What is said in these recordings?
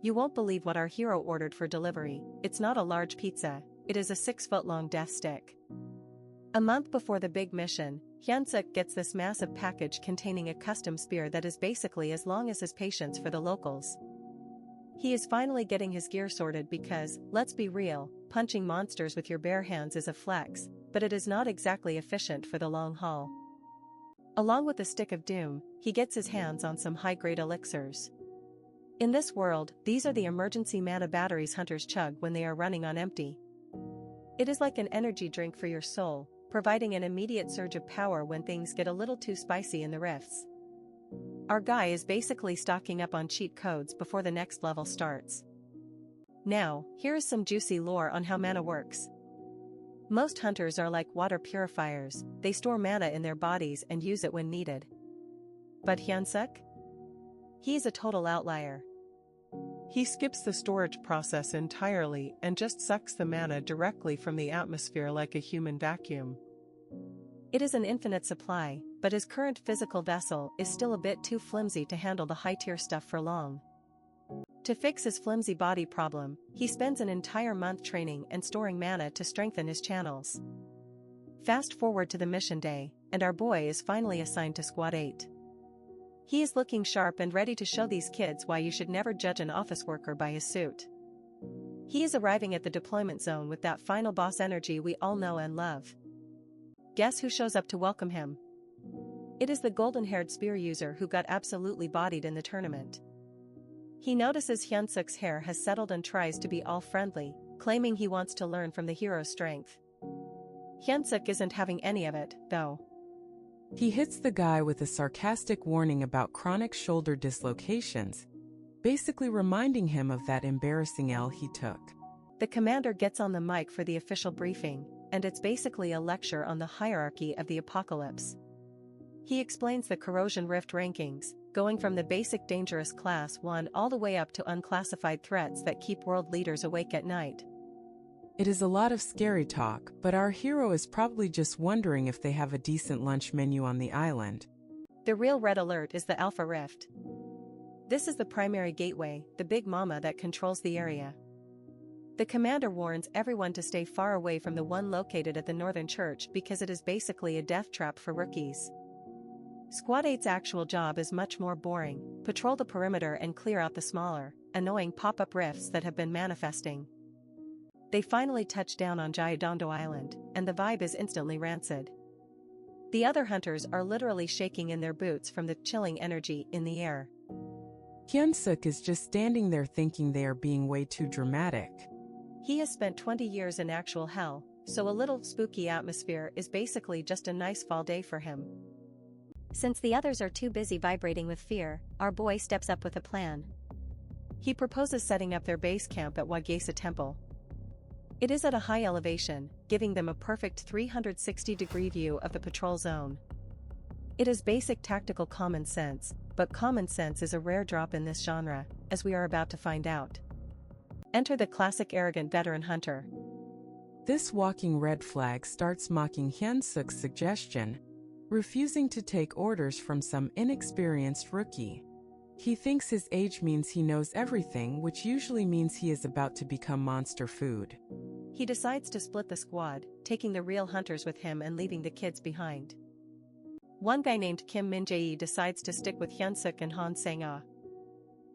You won't believe what our hero ordered for delivery. It's not a large pizza, it is a 6-foot-long death stick. A month before the big mission, Hyun-seok gets this massive package containing a custom spear that is basically as long as his patience for the locals. He is finally getting his gear sorted because, let's be real, punching monsters with your bare hands is a flex, but it is not exactly efficient for the long haul. Along with the Stick of Doom, he gets his hands on some high-grade elixirs. In this world, these are the emergency mana batteries hunters chug when they are running on empty. It is like an energy drink for your soul, providing an immediate surge of power when things get a little too spicy in the rifts. Our guy is basically stocking up on cheat codes before the next level starts. Now, here is some juicy lore on how mana works. Most hunters are like water purifiers, they store mana in their bodies and use it when needed. But Hyun-seok? He is a total outlier. He skips the storage process entirely and just sucks the mana directly from the atmosphere like a human vacuum. It is an infinite supply, but his current physical vessel is still a bit too flimsy to handle the high-tier stuff for long. To fix his flimsy body problem, he spends an entire month training and storing mana to strengthen his channels. Fast forward to the mission day, and our boy is finally assigned to Squad 8. He is looking sharp and ready to show these kids why you should never judge an office worker by his suit. He is arriving at the deployment zone with that final boss energy we all know and love. Guess who shows up to welcome him? It is the golden-haired spear user who got absolutely bodied in the tournament. He notices Hyun-seok's hair has settled and tries to be all friendly, claiming he wants to learn from the hero's strength. Hyun-seok isn't having any of it, though. He hits the guy with a sarcastic warning about chronic shoulder dislocations, basically reminding him of that embarrassing L he took. The commander gets on the mic for the official briefing, and it's basically a lecture on the hierarchy of the apocalypse. He explains the corrosion rift rankings, going from the basic dangerous class 1 all the way up to unclassified threats that keep world leaders awake at night. It is a lot of scary talk, but our hero is probably just wondering if they have a decent lunch menu on the island. The real red alert is the Alpha Rift. This is the primary gateway, the big mama that controls the area. The commander warns everyone to stay far away from the one located at the Northern Church because it is basically a death trap for rookies. Squad 8's actual job is much more boring: patrol the perimeter and clear out the smaller, annoying pop-up rifts that have been manifesting. They finally touch down on Gyodongdo Island, and the vibe is instantly rancid. The other hunters are literally shaking in their boots from the chilling energy in the air. Hyun-seok is just standing there thinking they are being way too dramatic. He has spent 20 years in actual hell, so a little spooky atmosphere is basically just a nice fall day for him. Since the others are too busy vibrating with fear, our boy steps up with a plan. He proposes setting up their base camp at Wagesa Temple. It is at a high elevation, giving them a perfect 360-degree view of the patrol zone. It is basic tactical common sense, but common sense is a rare drop in this genre, as we are about to find out. Enter the classic arrogant veteran hunter. This walking red flag starts mocking Hyun-seok's suggestion, refusing to take orders from some inexperienced rookie. He thinks his age means he knows everything, which usually means he is about to become monster food. He decides to split the squad, taking the real hunters with him and leaving the kids behind. One guy named Kim Min-jae decides to stick with Hyun-seok and Han Sang-ah.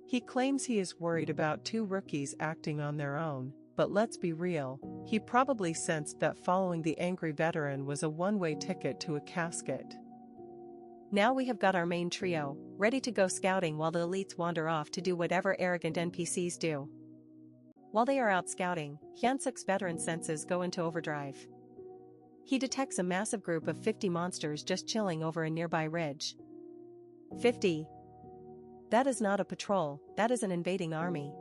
He claims he is worried about two rookies acting on their own, but let's be real, he probably sensed that following the angry veteran was a one-way ticket to a casket. Now we have got our main trio, ready to go scouting while the elites wander off to do whatever arrogant NPCs do. While they are out scouting, Hyun-seok's veteran senses go into overdrive. He detects a massive group of 50 monsters just chilling over a nearby ridge. 50. That is not a patrol, that is an invading army.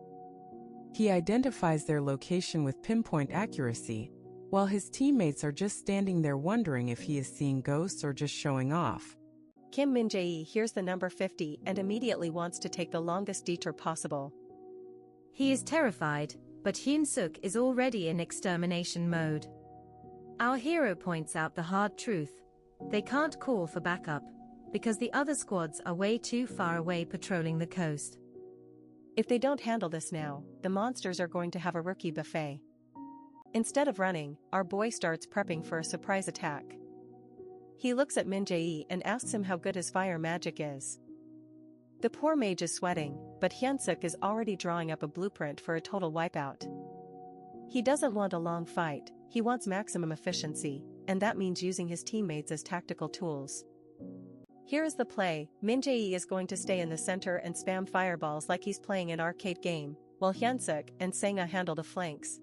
He identifies their location with pinpoint accuracy, while his teammates are just standing there wondering if he is seeing ghosts or just showing off. Kim Min-jae hears the number 50 and immediately wants to take the longest detour possible. He is terrified, but Hyun-seok is already in extermination mode. Our hero points out the hard truth: they can't call for backup, because the other squads are way too far away patrolling the coast. If they don't handle this now, the monsters are going to have a rookie buffet. Instead of running, our boy starts prepping for a surprise attack. He looks at Min Jae and asks him how good his fire magic is. The poor mage is sweating, but Hyun-seok is already drawing up a blueprint for a total wipeout. He doesn't want a long fight, he wants maximum efficiency, and that means using his teammates as tactical tools. Here is the play: Min Jae is going to stay in the center and spam fireballs like he's playing an arcade game, while Hyun-seok and Sang-ah handle the flanks.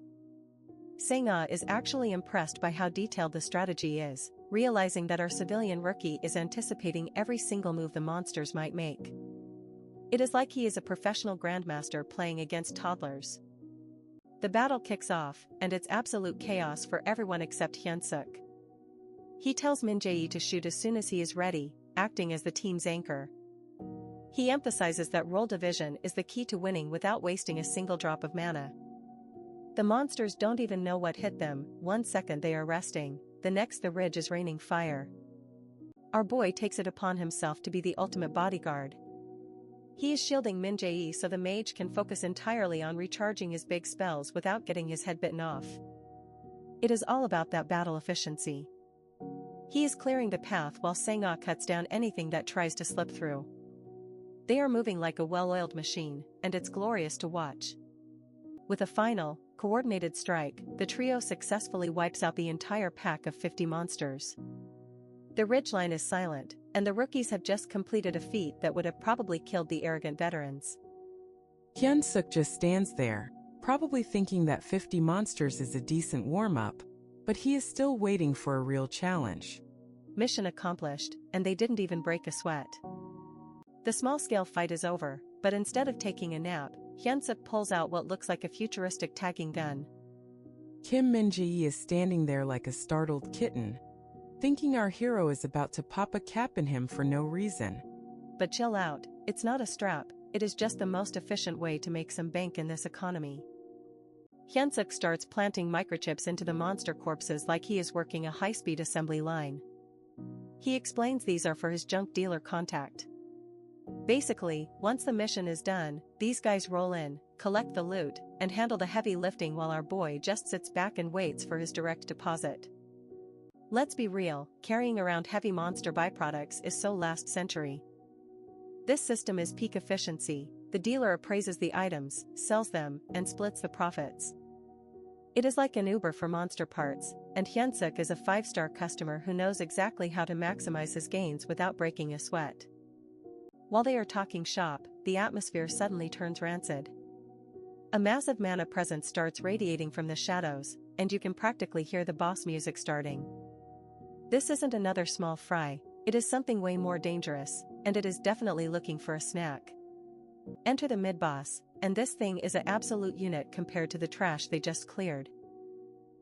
Sang-ah is actually impressed by how detailed the strategy is, realizing that our civilian rookie is anticipating every single move the monsters might make. It is like he is a professional grandmaster playing against toddlers. The battle kicks off, and it's absolute chaos for everyone except Hyun-seok. He tells Min Jae to shoot as soon as he is ready, acting as the team's anchor. He emphasizes that role division is the key to winning without wasting a single drop of mana. The monsters don't even know what hit them. 1 second they are resting, the next the ridge is raining fire. Our boy takes it upon himself to be the ultimate bodyguard. He is shielding Min Jae so the mage can focus entirely on recharging his big spells without getting his head bitten off. It is all about that battle efficiency. He is clearing the path while Sang-ah cuts down anything that tries to slip through. They are moving like a well-oiled machine, and it's glorious to watch. With a final, coordinated strike, the trio successfully wipes out the entire pack of 50 monsters. The ridgeline is silent, and the rookies have just completed a feat that would have probably killed the arrogant veterans. Hyun-seok just stands there, probably thinking that 50 monsters is a decent warm-up, but he is still waiting for a real challenge. Mission accomplished, and they didn't even break a sweat. The small-scale fight is over, but instead of taking a nap, Hyun-seok pulls out what looks like a futuristic tagging gun. Kim Min-jae is standing there like a startled kitten, thinking our hero is about to pop a cap in him for no reason. But chill out, it's not a strap, it is just the most efficient way to make some bank in this economy. Hyun-seok starts planting microchips into the monster corpses like he is working a high-speed assembly line. He explains these are for his junk dealer contact. Basically, once the mission is done, these guys roll in, collect the loot, and handle the heavy lifting while our boy just sits back and waits for his direct deposit. Let's be real, carrying around heavy monster byproducts is so last century. This system is peak efficiency. The dealer appraises the items, sells them, and splits the profits. It is like an Uber for monster parts, and Hyun-seok is a 5-star customer who knows exactly how to maximize his gains without breaking a sweat. While they are talking shop, the atmosphere suddenly turns rancid. A massive mana presence starts radiating from the shadows, and you can practically hear the boss music starting. This isn't another small fry, it is something way more dangerous, and it is definitely looking for a snack. Enter the mid-boss, and this thing is an absolute unit compared to the trash they just cleared.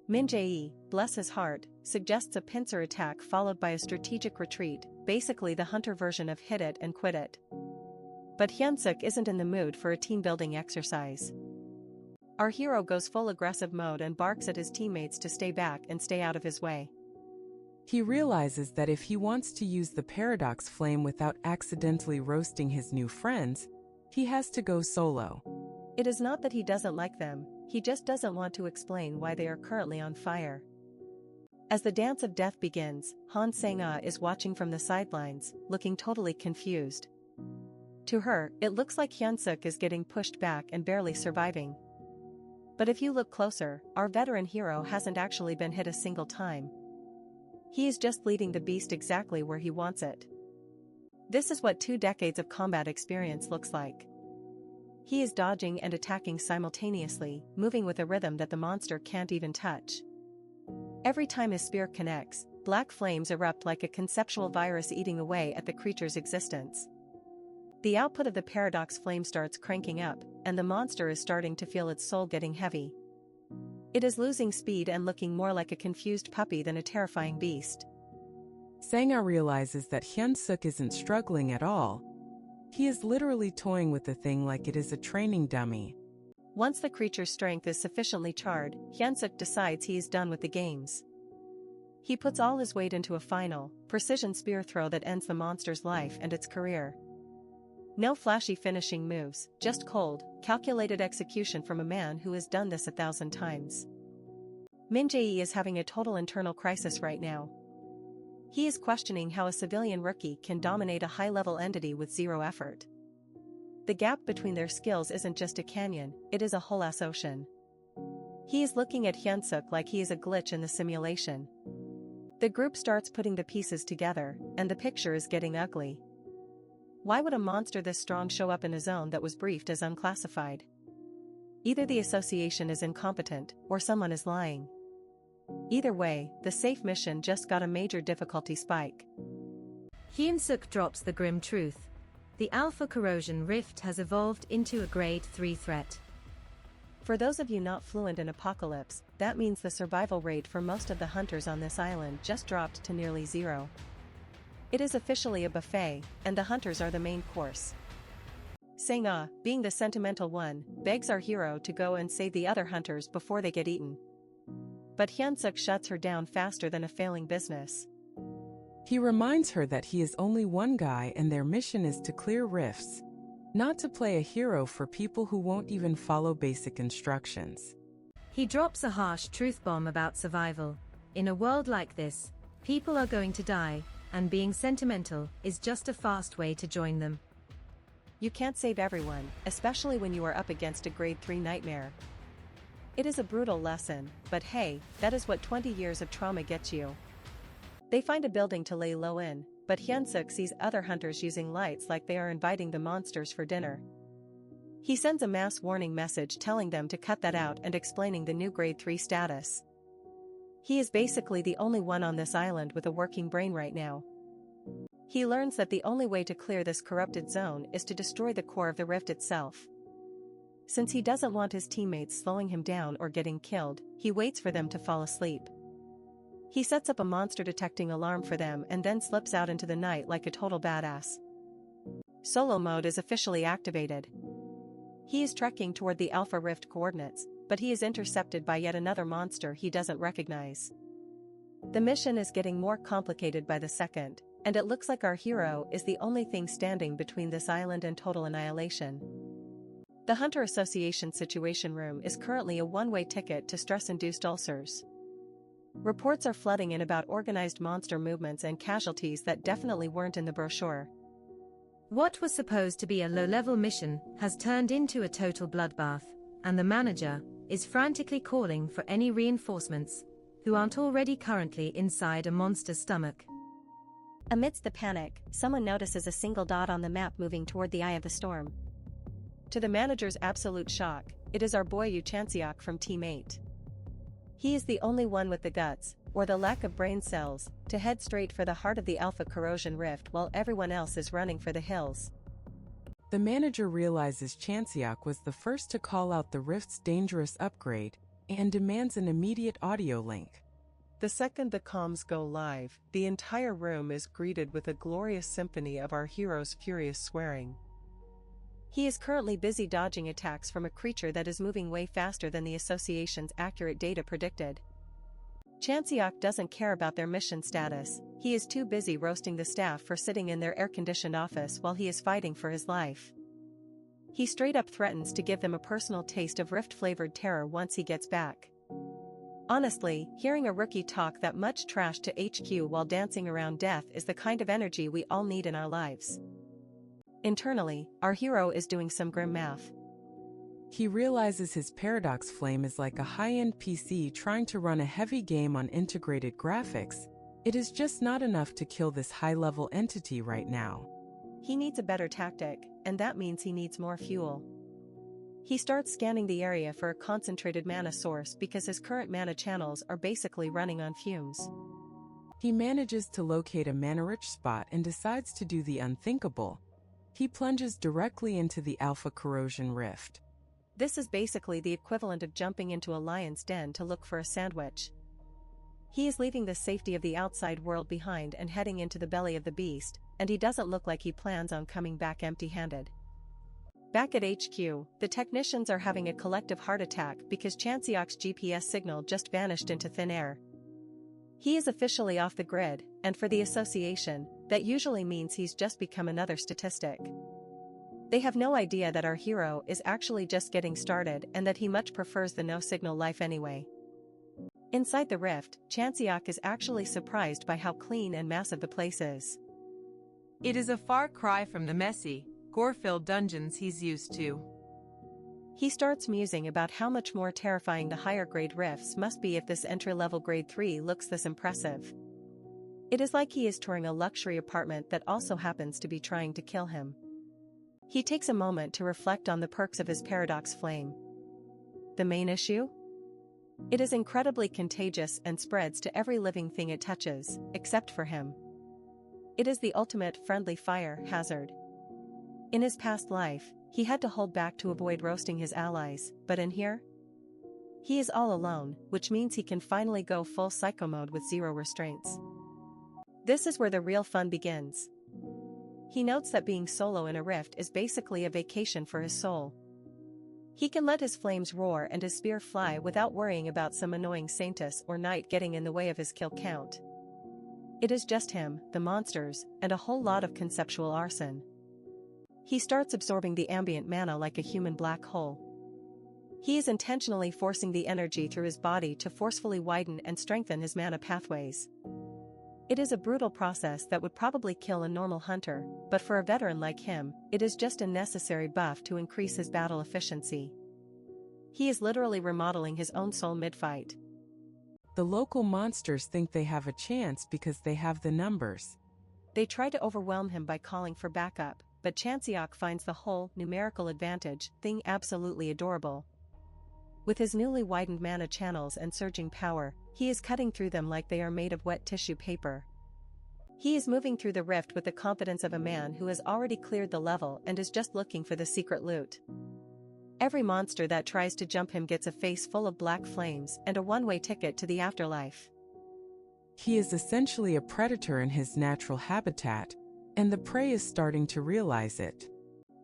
Min Jae, bless his heart, suggests a pincer attack followed by a strategic retreat, basically the hunter version of hit it and quit it. But Hyun-seok isn't in the mood for a team-building exercise. Our hero goes full aggressive mode and barks at his teammates to stay back and stay out of his way. He realizes that if he wants to use the paradox flame without accidentally roasting his new friends, he has to go solo. It is not that he doesn't like them, he just doesn't want to explain why they are currently on fire. As the dance of death begins, Han Sang-ah is watching from the sidelines, looking totally confused. To her, it looks like Hyun-seok is getting pushed back and barely surviving. But if you look closer, our veteran hero hasn't actually been hit a single time. He is just leading the beast exactly where he wants it. This is what 2 decades of combat experience looks like. He is dodging and attacking simultaneously, moving with a rhythm that the monster can't even touch. Every time his spear connects, black flames erupt like a conceptual virus eating away at the creature's existence. The output of the paradox flame starts cranking up, and the monster is starting to feel its soul getting heavy. It is losing speed and looking more like a confused puppy than a terrifying beast. Sang-ah realizes that Hyun-seok isn't struggling at all. He is literally toying with the thing like it is a training dummy. Once the creature's strength is sufficiently charred, Hyun-seok decides he is done with the games. He puts all his weight into a final, precision spear throw that ends the monster's life and its career. No flashy finishing moves, just cold, calculated execution from a man who has done this 1,000 times. Min Jae is having a total internal crisis right now. He is questioning how a civilian rookie can dominate a high-level entity with zero effort. The gap between their skills isn't just a canyon, it is a whole-ass ocean. He is looking at Hyun-seok like he is a glitch in the simulation. The group starts putting the pieces together, and the picture is getting ugly. Why would a monster this strong show up in a zone that was briefed as unclassified? Either the association is incompetent, or someone is lying. Either way, the safe mission just got a major difficulty spike. Hyun-seok drops the grim truth. The Alpha Corrosion Rift has evolved into a Grade 3 threat. For those of you not fluent in Apocalypse, that means the survival rate for most of the hunters on this island just dropped to nearly zero. It is officially a buffet, and the hunters are the main course. Sang-ah, being the sentimental one, begs our hero to go and save the other hunters before they get eaten. But Hyun-seok shuts her down faster than a failing business. He reminds her that he is only one guy and their mission is to clear rifts, not to play a hero for people who won't even follow basic instructions. He drops a harsh truth bomb about survival. In a world like this, people are going to die, and being sentimental is just a fast way to join them. You can't save everyone, especially when you are up against a Grade 3 nightmare. It is a brutal lesson, but hey, that is what 20 years of trauma gets you. They find a building to lay low in, but Hyun-seok sees other hunters using lights like they are inviting the monsters for dinner. He sends a mass warning message telling them to cut that out and explaining the new Grade 3 status. He is basically the only one on this island with a working brain right now. He learns that the only way to clear this corrupted zone is to destroy the core of the rift itself. Since he doesn't want his teammates slowing him down or getting killed, he waits for them to fall asleep. He sets up a monster detecting alarm for them and then slips out into the night like a total badass. Solo mode is officially activated. He is trekking toward the Alpha Rift coordinates, but he is intercepted by yet another monster he doesn't recognize. The mission is getting more complicated by the second, and it looks like our hero is the only thing standing between this island and total annihilation. The Hunter Association Situation Room is currently a one-way ticket to stress-induced ulcers. Reports are flooding in about organized monster movements and casualties that definitely weren't in the brochure. What was supposed to be a low-level mission has turned into a total bloodbath, and the manager is frantically calling for any reinforcements who aren't already currently inside a monster's stomach. Amidst the panic, someone notices a single dot on the map moving toward the eye of the storm. To the manager's absolute shock, it is our boy Yu Chan-seok from Team 8. He is the only one with the guts, or the lack of brain cells, to head straight for the heart of the Alpha Corrosion Rift while everyone else is running for the hills. The manager realizes Chan-seok was the first to call out the rift's dangerous upgrade and demands an immediate audio link. The second the comms go live, the entire room is greeted with a glorious symphony of our hero's furious swearing. He is currently busy dodging attacks from a creature that is moving way faster than the association's accurate data predicted. Chan-seok doesn't care about their mission status, he is too busy roasting the staff for sitting in their air-conditioned office while he is fighting for his life. He straight up threatens to give them a personal taste of rift-flavored terror once he gets back. Honestly, hearing a rookie talk that much trash to HQ while dancing around death is the kind of energy we all need in our lives. Internally, our hero is doing some grim math. He realizes his paradox flame is like a high-end PC trying to run a heavy game on integrated graphics. It is just not enough to kill this high-level entity right now. He needs a better tactic, and that means he needs more fuel. He starts scanning the area for a concentrated mana source because his current mana channels are basically running on fumes. He manages to locate a mana-rich spot and decides to do the unthinkable. He plunges directly into the Alpha Corrosion Rift. This is basically the equivalent of jumping into a lion's den to look for a sandwich. He is leaving the safety of the outside world behind and heading into the belly of the beast, and he doesn't look like he plans on coming back empty-handed. Back at HQ, the technicians are having a collective heart attack because Chan-seok's GPS signal just vanished into thin air. He is officially off the grid, and for the association, that usually means he's just become another statistic. They have no idea that our hero is actually just getting started and that he much prefers the no-signal life anyway. Inside the rift, Chanseok is actually surprised by how clean and massive the place is. It is a far cry from the messy, gore-filled dungeons he's used to. He starts musing about how much more terrifying the higher-grade rifts must be if this entry-level grade 3 looks this impressive. It is like he is touring a luxury apartment that also happens to be trying to kill him. He takes a moment to reflect on the perks of his paradox flame. The main issue? It is incredibly contagious and spreads to every living thing it touches, except for him. It is the ultimate friendly fire hazard. In his past life, he had to hold back to avoid roasting his allies, but in here? He is all alone, which means he can finally go full psycho mode with zero restraints. This is where the real fun begins. He notes that being solo in a rift is basically a vacation for his soul. He can let his flames roar and his spear fly without worrying about some annoying saintess or knight getting in the way of his kill count. It is just him, the monsters, and a whole lot of conceptual arson. He starts absorbing the ambient mana like a human black hole. He is intentionally forcing the energy through his body to forcefully widen and strengthen his mana pathways. It is a brutal process that would probably kill a normal hunter, but for a veteran like him, it is just a necessary buff to increase his battle efficiency. He is literally remodeling his own soul mid-fight. The local monsters think they have a chance because they have the numbers. They try to overwhelm him by calling for backup, but Chanseok finds the whole numerical advantage thing absolutely adorable. With his newly widened mana channels and surging power, he is cutting through them like they are made of wet tissue paper. He is moving through the rift with the confidence of a man who has already cleared the level and is just looking for the secret loot. Every monster that tries to jump him gets a face full of black flames and a one-way ticket to the afterlife. He is essentially a predator in his natural habitat, and the prey is starting to realize it.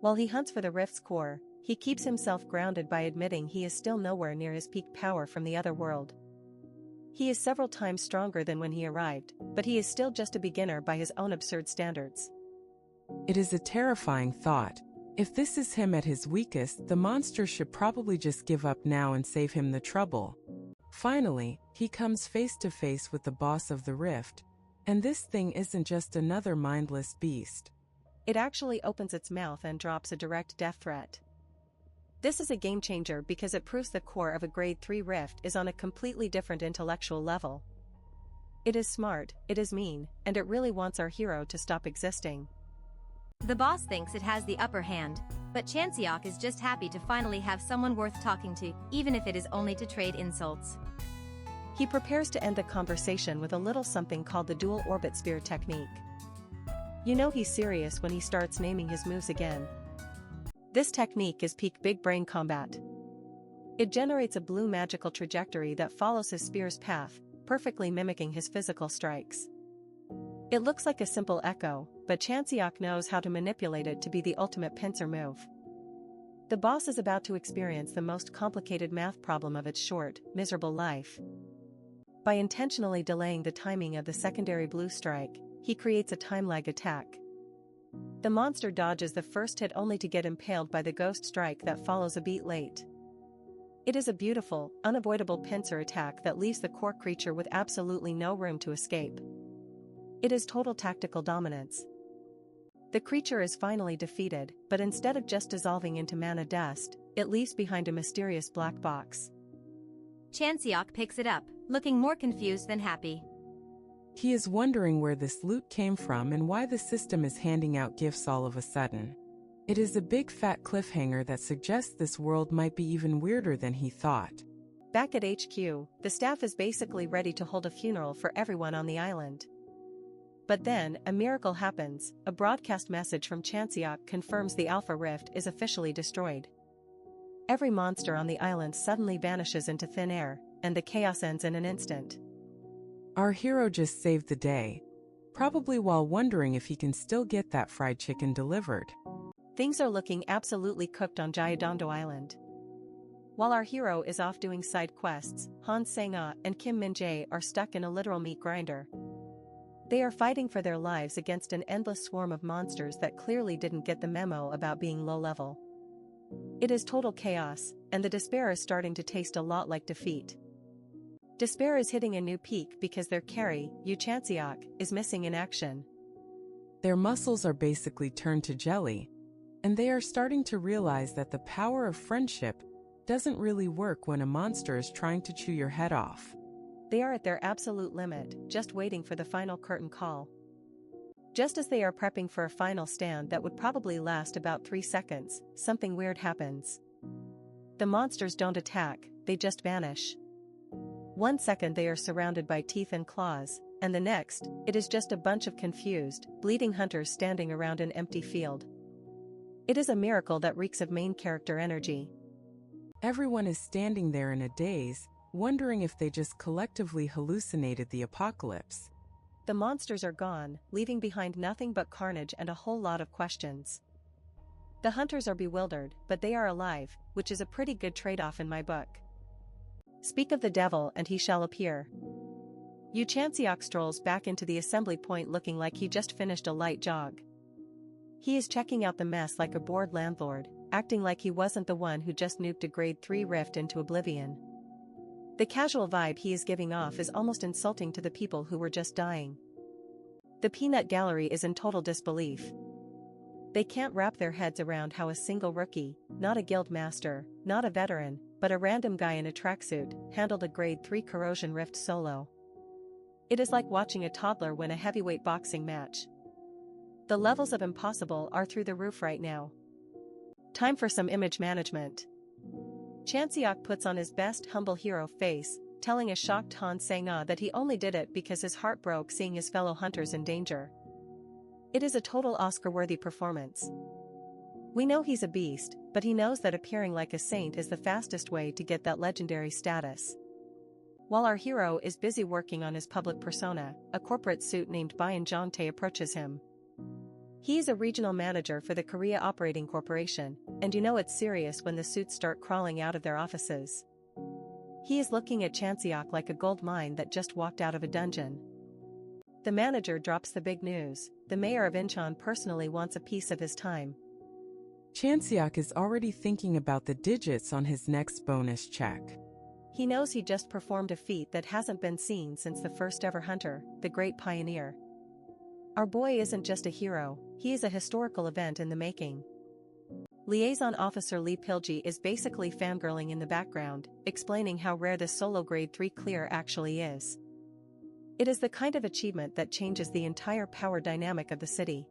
While he hunts for the rift's core, he keeps himself grounded by admitting he is still nowhere near his peak power from the other world. He is several times stronger than when he arrived, but he is still just a beginner by his own absurd standards. It is a terrifying thought. If this is him at his weakest, the monster should probably just give up now and save him the trouble. Finally, he comes face to face with the boss of the rift, and this thing isn't just another mindless beast. It actually opens its mouth and drops a direct death threat. This is a game changer because it proves the core of a grade 3 rift is on a completely different intellectual level. It is smart, it is mean, and it really wants our hero to stop existing. The boss thinks it has the upper hand, but Chanseok is just happy to finally have someone worth talking to, even if it is only to trade insults. He prepares to end the conversation with a little something called the dual orbit spear technique. You know he's serious when he starts naming his moves again. This technique is peak big brain combat. It generates a blue magical trajectory that follows his spear's path, perfectly mimicking his physical strikes. It looks like a simple echo, but Chanseok knows how to manipulate it to be the ultimate pincer move. The boss is about to experience the most complicated math problem of its short, miserable life. By intentionally delaying the timing of the secondary blue strike, he creates a time lag attack. The monster dodges the first hit only to get impaled by the ghost strike that follows a beat late. It is a beautiful, unavoidable pincer attack that leaves the core creature with absolutely no room to escape. It is total tactical dominance. The creature is finally defeated, but instead of just dissolving into mana dust, it leaves behind a mysterious black box. Chanseok picks it up, looking more confused than happy. He is wondering where this loot came from and why the system is handing out gifts all of a sudden. It is a big fat cliffhanger that suggests this world might be even weirder than he thought. Back at HQ, the staff is basically ready to hold a funeral for everyone on the island. But then, a miracle happens. A broadcast message from Chanseok confirms the Alpha Rift is officially destroyed. Every monster on the island suddenly vanishes into thin air, and the chaos ends in an instant. Our hero just saved the day, probably while wondering if he can still get that fried chicken delivered. Things are looking absolutely cooked on Gyodongdo Island. While our hero is off doing side quests, Han Sang-ah and Kim Min-jae are stuck in a literal meat grinder. They are fighting for their lives against an endless swarm of monsters that clearly didn't get the memo about being low-level. It is total chaos, and the despair is starting to taste a lot like defeat. Despair is hitting a new peak because their carry, Yoo-chan-seok, is missing in action. Their muscles are basically turned to jelly, and they are starting to realize that the power of friendship doesn't really work when a monster is trying to chew your head off. They are at their absolute limit, just waiting for the final curtain call. Just as they are prepping for a final stand that would probably last about 3 seconds, something weird happens. The monsters don't attack, they just vanish. 1 second they are surrounded by teeth and claws, and the next, it is just a bunch of confused, bleeding hunters standing around an empty field. It is a miracle that reeks of main character energy. Everyone is standing there in a daze, wondering if they just collectively hallucinated the apocalypse. The monsters are gone, leaving behind nothing but carnage and a whole lot of questions. The hunters are bewildered, but they are alive, which is a pretty good trade-off in my book. Speak of the devil and he shall appear. Yoo-chan-seok strolls back into the assembly point looking like he just finished a light jog. He is checking out the mess like a bored landlord, acting like he wasn't the one who just nuked a grade 3 rift into oblivion. The casual vibe he is giving off is almost insulting to the people who were just dying. The peanut gallery is in total disbelief. They can't wrap their heads around how a single rookie, not a guild master, not a veteran, but a random guy in a tracksuit, handled a grade 3 corrosion rift solo. It is like watching a toddler win a heavyweight boxing match. The levels of impossible are through the roof right now. Time for some image management. Chan-seok puts on his best humble hero face, telling a shocked Han Sang-ah that he only did it because his heart broke seeing his fellow hunters in danger. It is a total Oscar-worthy performance. We know he's a beast, but he knows that appearing like a saint is the fastest way to get that legendary status. While our hero is busy working on his public persona, a corporate suit named Bayan Jongtae approaches him. He is a regional manager for the Korea Operating Corporation, and you know it's serious when the suits start crawling out of their offices. He is looking at Chan-seok like a gold mine that just walked out of a dungeon. The manager drops the big news: the mayor of Incheon personally wants a piece of his time. Chan-seok is already thinking about the digits on his next bonus check. He knows he just performed a feat that hasn't been seen since the first ever hunter, the Great Pioneer. Our boy isn't just a hero, he is a historical event in the making. Liaison Officer Lee Pilji is basically fangirling in the background, explaining how rare this solo grade 3 clear actually is. It is the kind of achievement that changes the entire power dynamic of the city.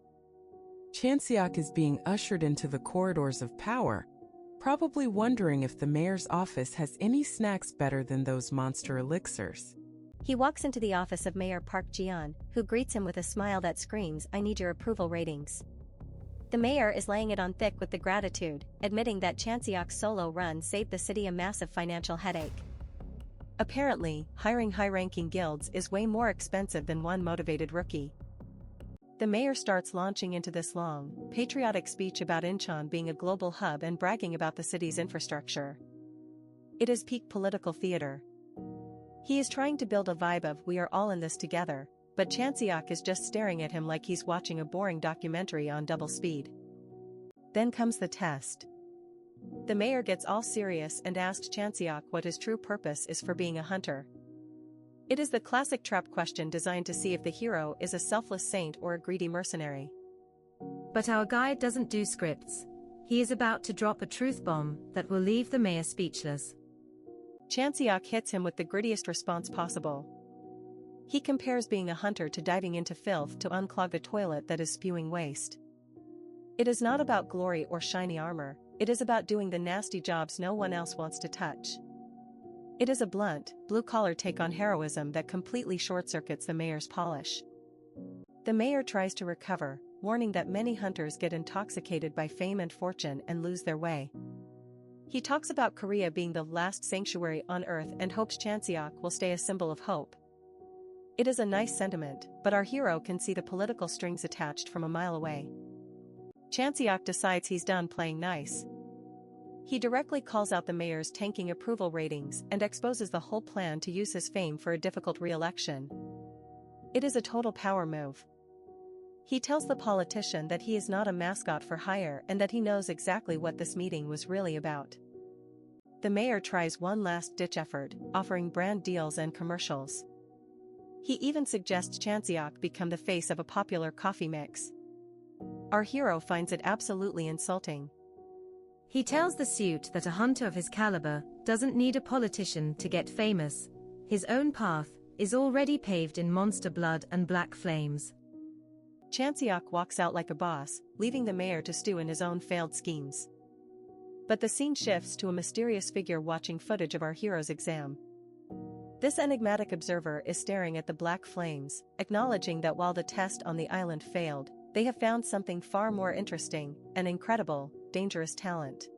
Chan-seok is being ushered into the corridors of power, probably wondering if the mayor's office has any snacks better than those monster elixirs. He walks into the office of Mayor Park Ji-yeon, who greets him with a smile that screams, "I need your approval ratings." The mayor is laying it on thick with the gratitude, admitting that Chan-seok's solo run saved the city a massive financial headache. Apparently, hiring high-ranking guilds is way more expensive than one motivated rookie. The mayor starts launching into this long, patriotic speech about Incheon being a global hub and bragging about the city's infrastructure. It is peak political theater. He is trying to build a vibe of "we are all in this together," but Chan-seok is just staring at him like he's watching a boring documentary on double speed. Then comes the test. The mayor gets all serious and asks Chan-seok what his true purpose is for being a hunter. It is the classic trap question designed to see if the hero is a selfless saint or a greedy mercenary. But our guy doesn't do scripts. He is about to drop a truth bomb that will leave the mayor speechless. Chan-seok hits him with the grittiest response possible. He compares being a hunter to diving into filth to unclog a toilet that is spewing waste. It is not about glory or shiny armor, it is about doing the nasty jobs no one else wants to touch. It is a blunt, blue-collar take on heroism that completely short-circuits the mayor's polish. The mayor tries to recover, warning that many hunters get intoxicated by fame and fortune and lose their way. He talks about Korea being the last sanctuary on Earth and hopes Chan-seok will stay a symbol of hope. It is a nice sentiment, but our hero can see the political strings attached from a mile away. Chan-seok decides he's done playing nice. He directly calls out the mayor's tanking approval ratings and exposes the whole plan to use his fame for a difficult re-election. It is a total power move. He tells the politician that he is not a mascot for hire and that he knows exactly what this meeting was really about. The mayor tries one last-ditch effort, offering brand deals and commercials. He even suggests Chanseok become the face of a popular coffee mix. Our hero finds it absolutely insulting. He tells the suit that a hunter of his caliber doesn't need a politician to get famous. His own path is already paved in monster blood and black flames. Chanseok walks out like a boss, leaving the mayor to stew in his own failed schemes. But the scene shifts to a mysterious figure watching footage of our hero's exam. This enigmatic observer is staring at the black flames, acknowledging that while the test on the island failed, they have found something far more interesting, an incredible, dangerous talent.